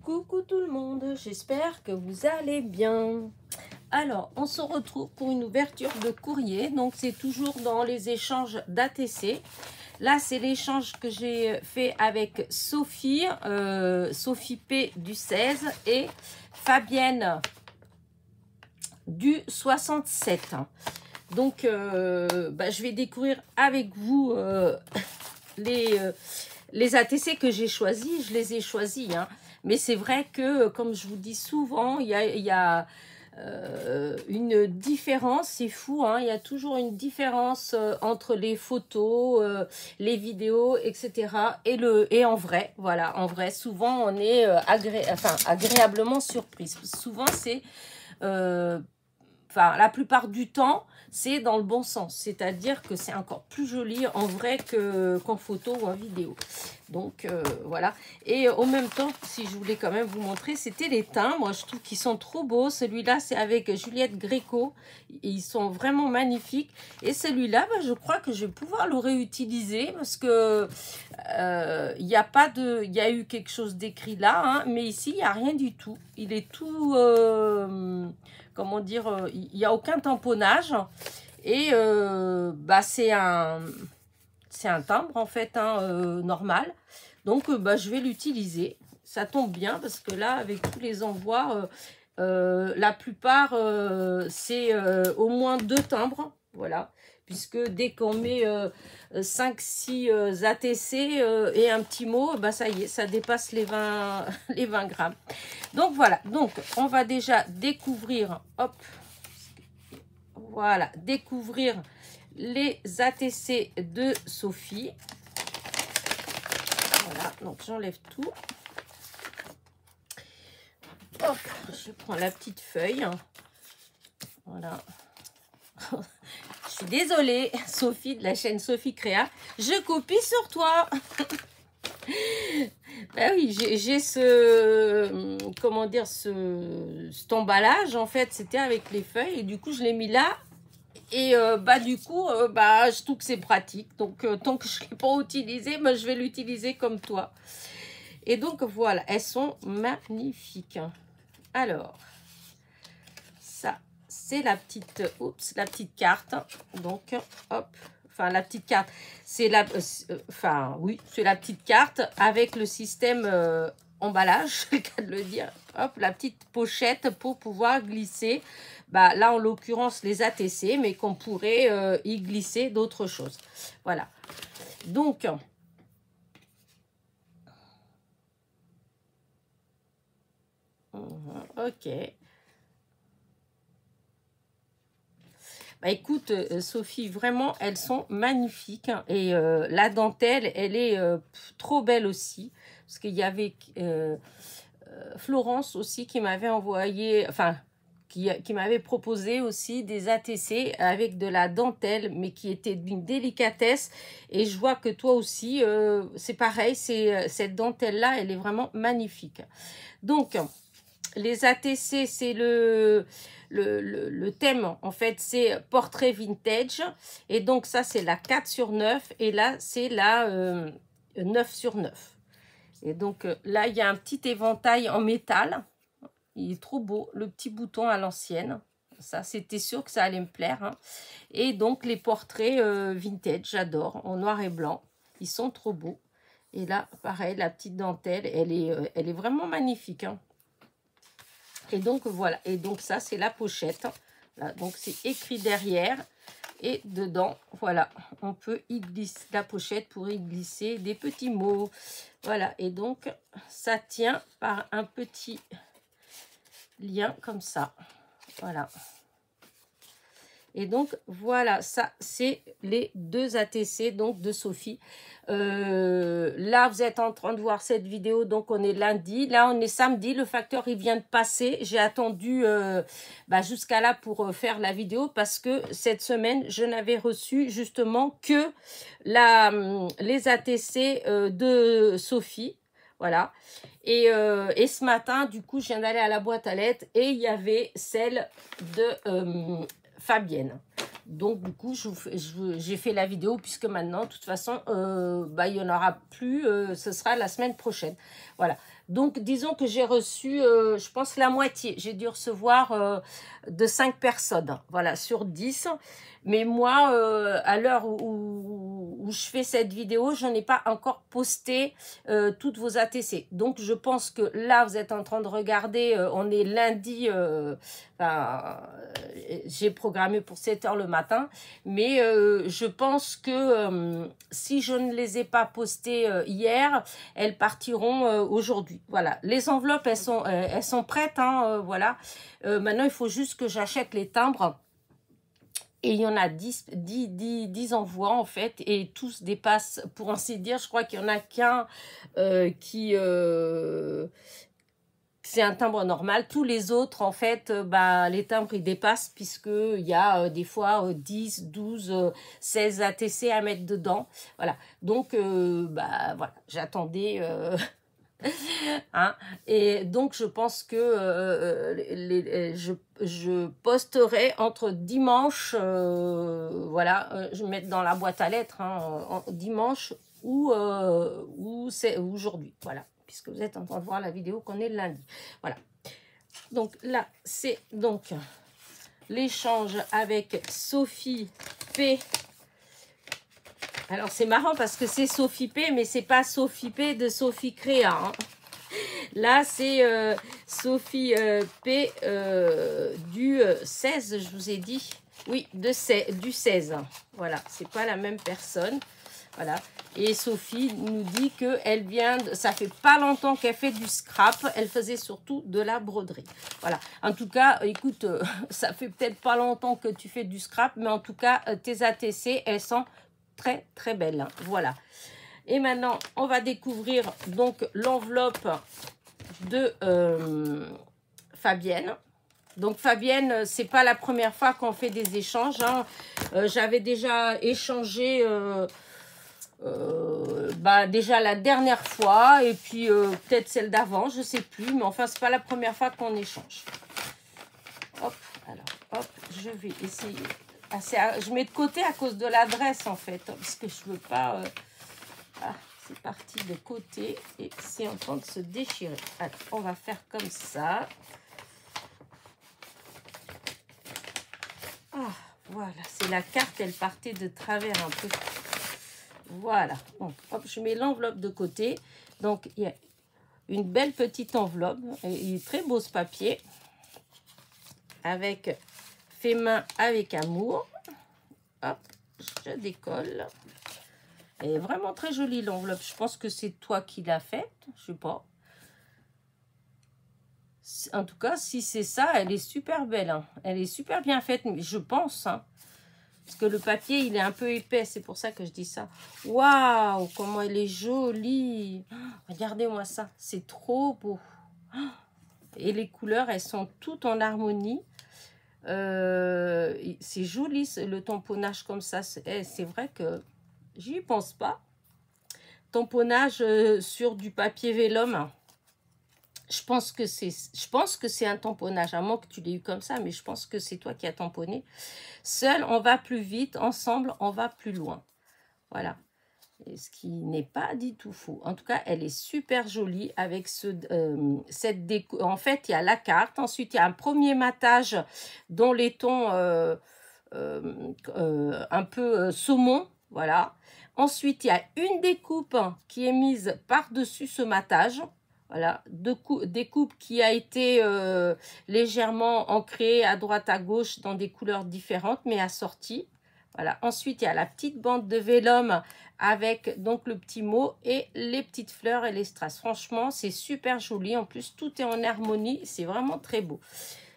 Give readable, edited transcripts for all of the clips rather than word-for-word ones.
Coucou tout le monde, j'espère que vous allez bien. Alors, on se retrouve pour une ouverture de courrier. Donc, c'est toujours dans les échanges d'ATC. Là, c'est l'échange que j'ai fait avec Sophie, Sophie P du 16 et Fabienne du 67. Donc, je vais découvrir avec vous les ATC que j'ai choisis. Je les ai choisis, hein. Mais c'est vrai que, comme je vous dis souvent, il y a une différence, c'est fou, hein, il y a toujours une différence entre les photos, les vidéos, etc. Et en vrai, voilà, en vrai, souvent on est agréablement surprise. Souvent c'est, la plupart du temps, c'est dans le bon sens, c'est-à-dire que c'est encore plus joli en vrai qu'en photo ou en vidéo. Donc voilà. Et en même temps, si je voulais quand même vous montrer, c'était les teints. Moi, je trouve qu'ils sont trop beaux. Celui-là, c'est avec Juliette Gréco. Ils sont vraiment magnifiques. Et celui-là, je crois que je vais pouvoir le réutiliser parce que il y a pas de, il y a eu quelque chose d'écrit là, hein, mais ici, il n'y a rien du tout. Il est tout, comment dire, il n'y a aucun tamponnage. Et c'est un timbre en fait, hein, normal. Donc je vais l'utiliser. Ça tombe bien parce que là, avec tous les envois, la plupart, c'est au moins 2 timbres. Voilà. Puisque dès qu'on met 5-6 ATC et un petit mot, ça y est, ça dépasse les 20, les 20 grammes. Donc voilà. Donc on va déjà découvrir, hop, voilà, découvrir les ATC de Sophie. Voilà, donc j'enlève tout. Hop, je prends la petite feuille. Voilà. Je suis désolée, Sophie de la chaîne Sophie Créa. Je copie sur toi. Ben oui, j'ai ce, comment dire, cet emballage, en fait, c'était avec les feuilles. Et du coup, je l'ai mis là. Et du coup, je trouve que c'est pratique. Donc, tant que je ne l'ai pas utilisé, je vais l'utiliser comme toi. Et donc, voilà, elles sont magnifiques. Alors, ça, c'est la petite, la petite carte. Donc, hop, la petite carte, c'est la, oui, c'est la petite carte avec le système emballage, c'est le cas de le dire. Hop, la petite pochette pour pouvoir glisser. Là, en l'occurrence, les ATC, mais qu'on pourrait y glisser d'autres choses. Voilà. Donc, ok. Écoute, Sophie, vraiment, elles sont magnifiques. Hein, et la dentelle, elle est trop belle aussi. Parce qu'il y avait Florence aussi qui m'avait envoyé, qui m'avait proposé aussi des ATC avec de la dentelle, mais qui était d'une délicatesse. Et je vois que toi aussi, c'est pareil, cette dentelle-là, elle est vraiment magnifique. Donc, les ATC, c'est le thème, en fait, c'est portrait vintage. Et donc, ça, c'est la 4 sur 9. Et là, c'est la 9 sur 9. Et donc, là, il y a un petit éventail en métal. Il est trop beau, le petit bouton à l'ancienne. Ça, c'était sûr que ça allait me plaire. Hein. Et donc, les portraits vintage, j'adore, en noir et blanc. Ils sont trop beaux. Et là, pareil, la petite dentelle, elle est vraiment magnifique. Hein. Et donc, voilà. Et donc, ça, c'est la pochette. Là, donc, c'est écrit derrière. Et dedans, voilà, on peut y glisser la pochette pour y glisser des petits mots. Voilà. Et donc, ça tient par un petit lien comme ça. Voilà. Et donc, voilà, ça, c'est les 2 ATC donc, de Sophie. Là, vous êtes en train de voir cette vidéo, donc on est lundi. Là, on est samedi, le facteur, il vient de passer. J'ai attendu jusqu'à là pour faire la vidéo parce que cette semaine, je n'avais reçu justement que les ATC de Sophie. Voilà. Et ce matin, du coup, je viens d'aller à la boîte à lettres et il y avait celle de Fabienne. Donc, du coup, j'ai fait la vidéo puisque maintenant, de toute façon, il n'y en aura plus. Ce sera la semaine prochaine. Voilà. Donc, disons que j'ai reçu, je pense, la moitié. J'ai dû recevoir de 5 personnes, voilà, sur 10. Mais moi, à l'heure où je fais cette vidéo, je n'ai pas encore posté toutes vos ATC. Donc, je pense que là, vous êtes en train de regarder, on est lundi, j'ai programmé pour 7 h le matin. Mais je pense que si je ne les ai pas postées hier, elles partiront aujourd'hui. Voilà, les enveloppes, elles sont prêtes, hein, voilà. Maintenant, il faut juste que j'achète les timbres. Et il y en a 10 envois, en fait, et tous dépassent, pour ainsi dire, je crois qu'il y en a qu'un qui... c'est un timbre normal. Tous les autres, en fait, les timbres, ils dépassent, puisqu'il y a des fois 10, 12, 16 ATC à mettre dedans. Voilà. Donc, voilà, j'attendais... Hein, et donc je pense que je posterai entre dimanche, voilà, je vais mettre dans la boîte à lettres, hein, dimanche ou c'est aujourd'hui, voilà, puisque vous êtes en train de voir la vidéo qu'on est le lundi. Voilà, donc là c'est donc l'échange avec Sophie P. Alors, c'est marrant parce que c'est Sophie P, mais c'est pas Sophie P de Sophie Créa. Hein. Là, c'est Sophie P du 16, je vous ai dit. Oui, du 16. Voilà, c'est pas la même personne. Voilà. Et Sophie nous dit qu'elle vient, ça fait pas longtemps qu'elle fait du scrap. Elle faisait surtout de la broderie. Voilà. En tout cas, écoute, ça fait peut-être pas longtemps que tu fais du scrap, mais en tout cas, tes ATC, elles sont très très belle, voilà. Et maintenant on va découvrir donc l'enveloppe de Fabienne. Donc Fabienne, c'est pas la première fois qu'on fait des échanges, hein. J'avais déjà échangé déjà la dernière fois, et puis peut-être celle d'avant, je sais plus, mais enfin c'est pas la première fois qu'on échange. Hop, alors hop, je vais essayer. Je mets de côté à cause de l'adresse, en fait, parce que je veux pas... c'est parti de côté et c'est en train de se déchirer. Alors, on va faire comme ça. Voilà, c'est la carte, elle partait de travers un peu. Voilà, donc, hop, je mets l'enveloppe de côté. Donc, il y a une belle petite enveloppe. Et il est très beau, ce papier. Avec... fait main avec amour. Hop, je décolle. Elle est vraiment très jolie, l'enveloppe. Je pense que c'est toi qui l'as faite. Je sais pas. En tout cas, si c'est ça, elle est super belle. Hein. Elle est super bien faite, je pense. Hein. Parce que le papier, il est un peu épais. C'est pour ça que je dis ça. Waouh, comment elle est jolie. Regardez-moi ça. C'est trop beau. Et les couleurs, elles sont toutes en harmonie. C'est joli le tamponnage comme ça. C'est vrai que j'y pense pas. Tamponnage sur du papier vélum. Je pense que c'est un tamponnage, à moins que tu l'aies eu comme ça, mais je pense que c'est toi qui as tamponné. Seul, on va plus vite. Ensemble, on va plus loin. Voilà. Et ce qui n'est pas du tout faux. En tout cas, elle est super jolie avec cette déco. En fait, il y a la carte. Ensuite, il y a un premier matage dont les tons un peu saumon. Voilà. Ensuite, il y a une découpe qui est mise par-dessus ce matage. Voilà, découpe qui a été légèrement ancrée à droite à gauche dans des couleurs différentes, mais assorties. Voilà. Ensuite, il y a la petite bande de vélum avec donc le petit mot et les petites fleurs et les strass. Franchement, c'est super joli. En plus, tout est en harmonie. C'est vraiment très beau.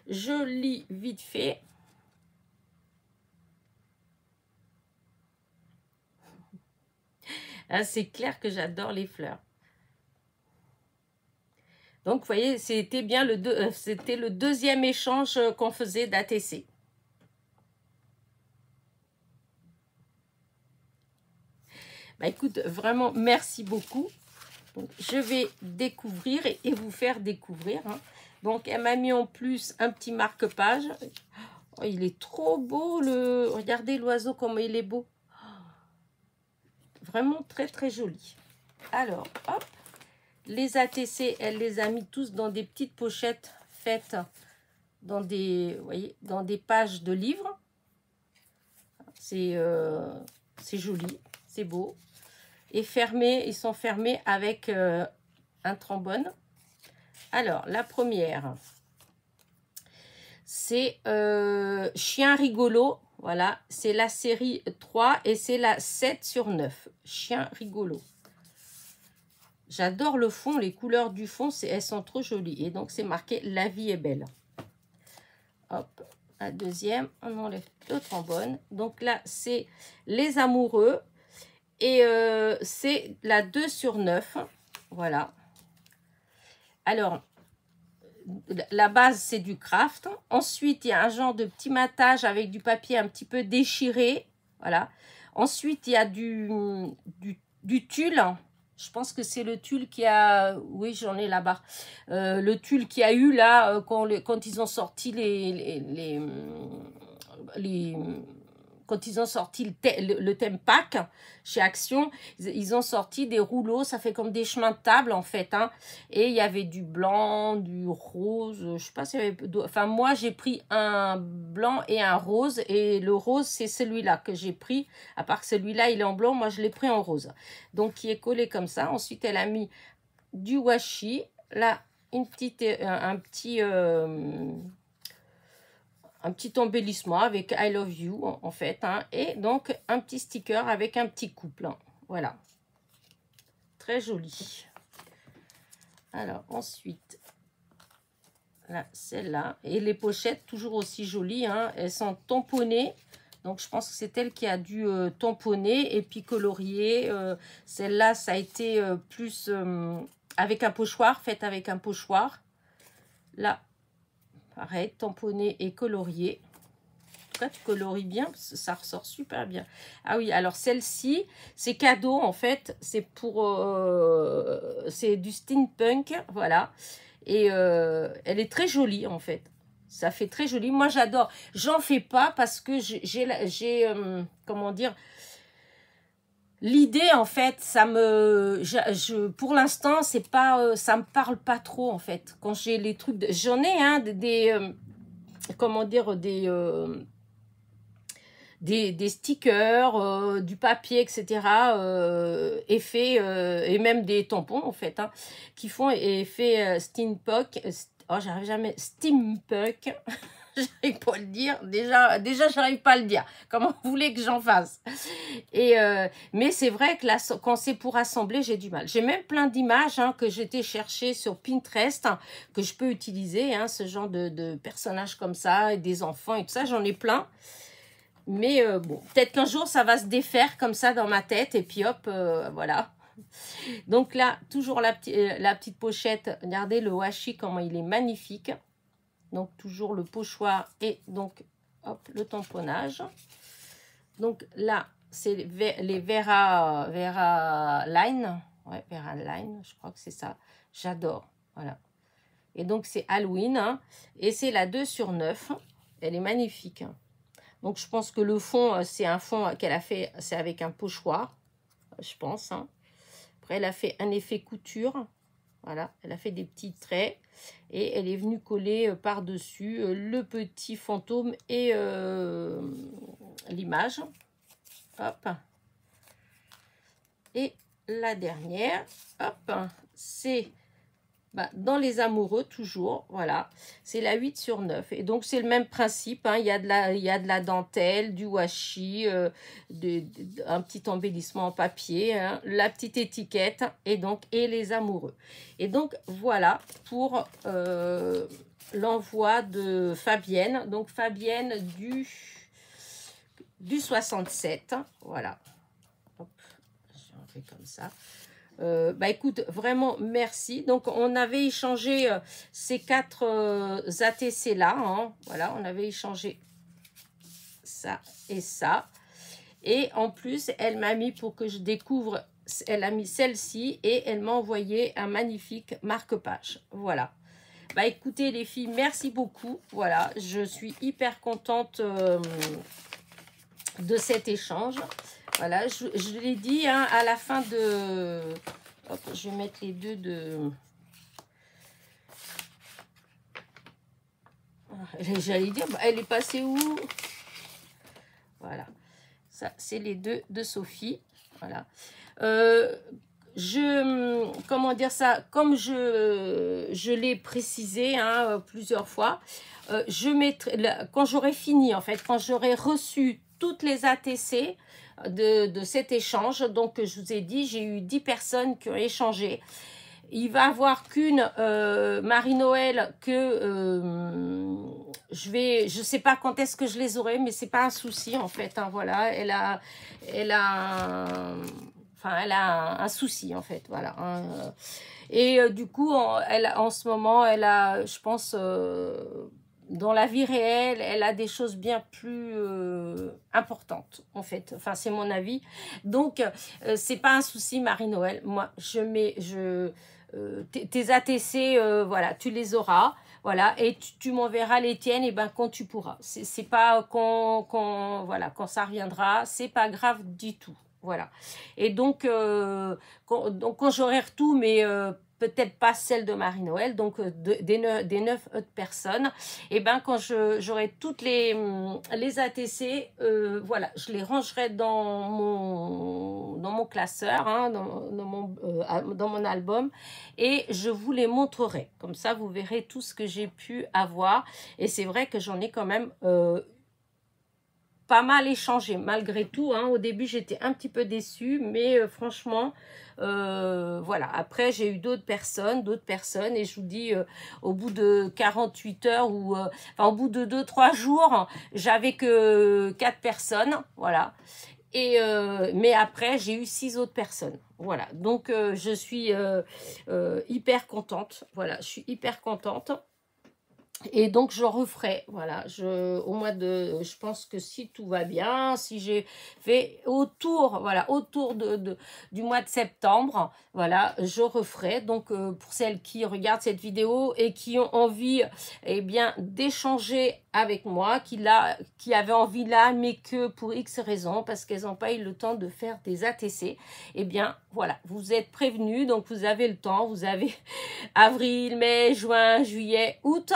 Je lis vite fait. Ah, c'est clair que j'adore les fleurs. Donc, vous voyez, c'était bien c'était le deuxième échange qu'on faisait d'ATC. Bah, écoute, vraiment, merci beaucoup. Donc, je vais découvrir et vous faire découvrir. Hein. Donc, elle m'a mis en plus un petit marque-page. Oh, il est trop beau. Regardez l'oiseau, comment il est beau. Vraiment très, très joli. Alors, hop. Les ATC, elle les a mis tous dans des petites pochettes faites dans des, vous voyez, dans des pages de livres. C'est joli, c'est beau. Et fermés, ils sont fermés avec un trombone. Alors, la première, c'est Chien rigolo. Voilà, c'est la série 3 et c'est la 7 sur 9. Chien rigolo. J'adore le fond, les couleurs du fond, elles sont trop jolies. Et donc, c'est marqué « La vie est belle ». Hop, la deuxième, on enlève le trombone. Donc là, c'est les amoureux. Et c'est la 2 sur 9. Voilà. Alors, la base, c'est du craft. Ensuite, il y a un genre de petit matage avec du papier un petit peu déchiré. Voilà. Ensuite, il y a du tulle. Je pense que c'est le tulle qui a... Oui, j'en ai là-bas. Le tulle qui a eu là, quand ils ont sorti quand ils ont sorti le thème pack chez Action, ils ont sorti des rouleaux, ça fait comme des chemins de table en fait, hein. Et il y avait du blanc, du rose, je sais pas s'il y avait... Enfin, moi, j'ai pris un blanc et un rose, et le rose, c'est celui-là que j'ai pris. À part que celui-là, il est en blanc, moi, je l'ai pris en rose. Donc, qui est collé comme ça. Ensuite, elle a mis du washi. Là, un petit embellissement avec I love you en fait, hein, et donc un petit sticker avec un petit couple, hein. Voilà, très joli. Alors ensuite, là, celle-là, et les pochettes toujours aussi jolies, hein, elles sont tamponnées. Donc, je pense que c'est elle qui a dû tamponner et puis colorier. Celle-là, ça a été plus avec un pochoir, faite avec un pochoir. Là, pareil, tamponné et colorié. En tout cas, tu colories bien, ça ressort super bien. Ah oui, alors celle-ci, c'est cadeau en fait. C'est pour... c'est du steampunk, voilà. Et elle est très jolie en fait. Ça fait très joli. Moi, j'adore. J'en fais pas parce que j'ai comment dire... L'idée, en fait, ça me... pour l'instant, c'est pas... ça me parle pas trop, en fait. Quand j'ai les trucs... J'en ai, hein, comment dire, des stickers, du papier, etc. Effets, et même des tampons, en fait, hein, qui font effet steampunk. Oh, j'arrive jamais... Steampunk. J'arrive pas à le dire. Déjà j'arrive pas à le dire. Comment vous voulez que j'en fasse? Et mais c'est vrai que là, quand c'est pour assembler, j'ai du mal. J'ai même plein d'images, hein, que j'étais chercher sur Pinterest, hein, que je peux utiliser, hein, ce genre de personnages comme ça, et des enfants et tout ça. J'en ai plein. Mais bon, peut-être qu'un jour, ça va se défaire comme ça dans ma tête. Et puis hop, voilà. Donc là, toujours la petite pochette. Regardez le washi, comment il est magnifique. Donc, toujours le pochoir et donc, hop, le tamponnage. Donc, là, c'est les Vera Line. Ouais, Vera Line, je crois que c'est ça. J'adore, voilà. Et donc, c'est Halloween, hein, et c'est la 2 sur 9. Elle est magnifique. Donc, je pense que le fond, c'est un fond qu'elle a fait, c'est avec un pochoir, je pense, hein. Après, elle a fait un effet couture. Voilà, elle a fait des petits traits et elle est venue coller par-dessus le petit fantôme et l'image. Hop. Et la dernière, hop, c'est dans les amoureux toujours, voilà. C'est la 8 sur 9. Et donc, c'est le même principe, hein. Il y a de la dentelle, du washi, un petit embellissement en papier, hein, la petite étiquette et les amoureux. Et donc, voilà pour l'envoi de Fabienne. Donc, Fabienne du 67. Voilà. Hop, je fais comme ça. Écoute, vraiment merci. Donc on avait échangé ces 4 ATC là, hein. Voilà, on avait échangé ça et ça, et en plus elle m'a mis, pour que je découvre, elle a mis celle-ci et elle m'a envoyé un magnifique marque-page. Voilà, écoutez les filles, merci beaucoup. Voilà, je suis hyper contente de cet échange. Voilà, je l'ai dit, hein, à la fin Hop, je vais mettre les deux de... J'allais dire, bah, elle est passée où? Voilà. Ça, c'est les deux de Sophie. Voilà. Comment dire ça? Comme je l'ai précisé hein, plusieurs fois, je mettrai, quand j'aurai fini, en fait, quand j'aurai reçu toutes les ATC de cet échange, donc je vous ai dit, j'ai eu 10 personnes qui ont échangé. Il va avoir qu'une Marie-Noël que je sais pas quand est-ce que je les aurai, mais c'est pas un souci en fait. Hein, voilà, elle a un souci en fait, voilà. Hein, et du coup, en ce moment, elle a, je pense, dans la vie réelle, elle a des choses bien plus importantes en fait. Enfin, c'est mon avis. Donc, c'est pas un souci, Marie-Noël. Moi, tes ATC, voilà, tu les auras. Voilà, et tu m'enverras les tiennes et ben quand tu pourras. C'est pas voilà, quand ça reviendra, c'est pas grave du tout. Voilà. Et donc, quand j'aurai tout, mais peut-être pas celle de Marie-Noël, donc des 9 autres personnes, et ben quand j'aurai toutes les ATC, voilà, je les rangerai dans mon classeur, hein, dans mon album, et je vous les montrerai. Comme ça, vous verrez tout ce que j'ai pu avoir. Et c'est vrai que j'en ai quand même pas mal échangé malgré tout. Hein. Au début, j'étais un petit peu déçue, mais franchement, voilà. Après, j'ai eu d'autres personnes, et je vous dis, au bout de 48 heures ou au bout de 2-3 jours, j'avais que 4 personnes, voilà. Et mais après, j'ai eu 6 autres personnes. Voilà. Donc, je suis hyper contente. Voilà, je suis hyper contente. Et donc, je referai, voilà, au mois de, je pense que si tout va bien, si j'ai fait autour du mois de septembre, voilà, je referai. Donc, pour celles qui regardent cette vidéo et qui ont envie, eh bien, d'échanger avec moi, qui avaient envie là, mais que pour X raisons, parce qu'elles n'ont pas eu le temps de faire des ATC, eh bien, voilà, vous êtes prévenus, donc vous avez le temps, vous avez avril, mai, juin, juillet, août,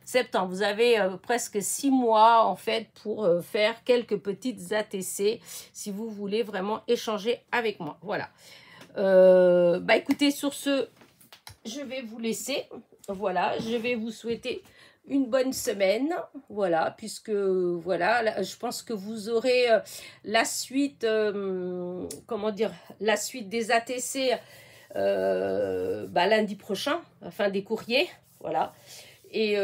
septembre. Vous avez presque 6 mois en fait pour faire quelques petites ATC si vous voulez vraiment échanger avec moi. Voilà. Bah écoutez, sur ce, je vais vous laisser. Voilà, je vais vous souhaiter une bonne semaine. Voilà, puisque voilà, là, je pense que vous aurez la suite, comment dire, la suite des ATC bah, lundi prochain, enfin des courriers. Voilà. Et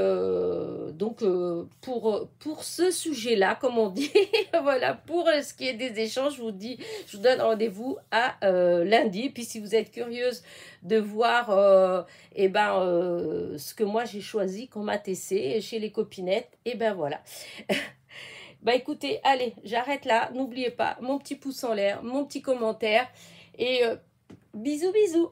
donc, pour ce sujet-là, comme on dit, voilà, pour ce qui est des échanges, je vous donne rendez-vous à lundi. Puis, si vous êtes curieuse de voir ce que moi j'ai choisi comme ATC chez les copinettes, et ben voilà. Bah écoutez, allez, j'arrête là. N'oubliez pas mon petit pouce en l'air, mon petit commentaire. Et bisous, bisous.